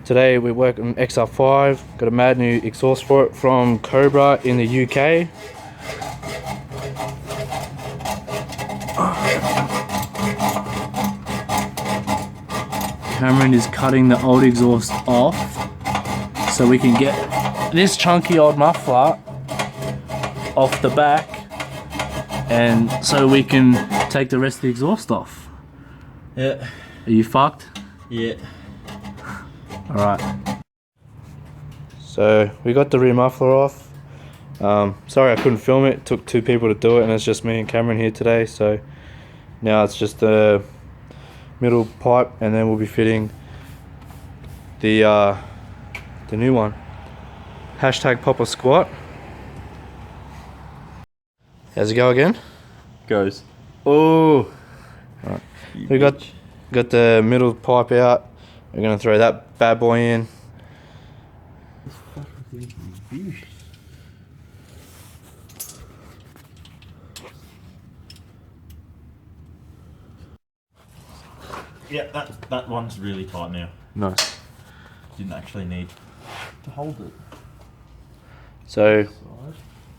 Today we work on XR5, got a mad new exhaust for it from Cobra in the UK. Cameron is cutting the old exhaust off so we can get this chunky old muffler off the back, and so we can take the rest of the exhaust off. Yeah. Are you fucked? Yeah. Alright. So we got the rear muffler off. Sorry I couldn't film it. It took two people to do it, and it's just me and Cameron here today. So now it's just the middle pipe, and then we'll be fitting the new one. Hashtag Papa Squat. How's it go again? Goes. Oh. Right. We got the middle pipe out. We're gonna throw that bad boy in. Yeah, that one's really tight now. Nice. Didn't actually need to hold it. So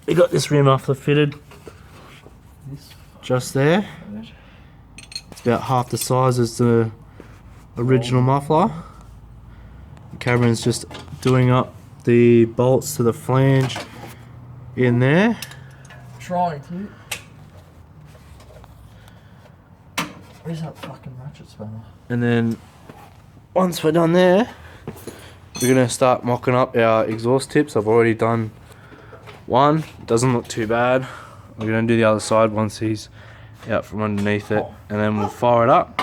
we got this rear muffler fitted just there. It's about half the size as the original muffler. Cameron's just doing up the bolts to the flange in there. Trying to. Where's that fucking ratchet spanner? And then once we're done there, we're gonna start mocking up our exhaust tips. I've already done one. Doesn't look too bad. We're gonna do the other side once he's out from underneath it, and then we'll fire it up.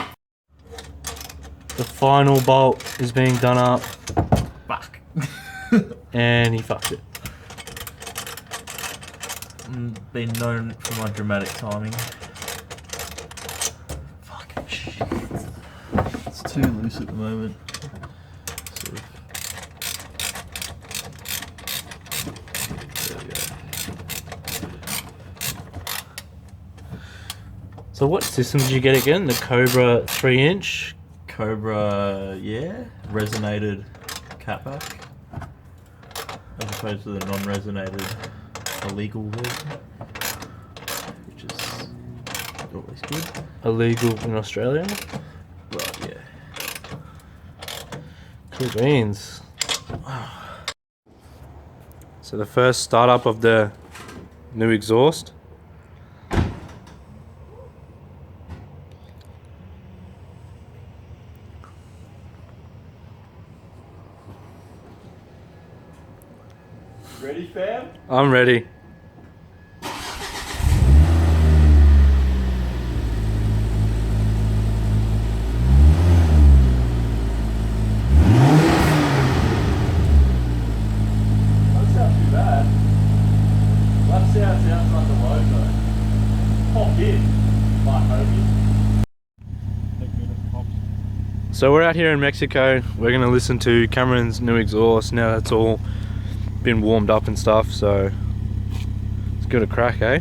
The final bolt is being done up. Fuck. And he fucked it. Been known for my dramatic timing. Fucking shit. It's too loose at the moment. Sort of. There we go. So what system did you get again? The Cobra 3-inch? Cobra, yeah. Resonated catback. As opposed to the non-resonated illegal version. Which is always good. Illegal in Australia? Right, yeah. Cool beans. So the first startup of the new exhaust. Ready, fam? I'm ready. So we're out here in Mexico. We're gonna listen to Cameron's new exhaust now that's all been warmed up and stuff, so let's give it a crack, eh?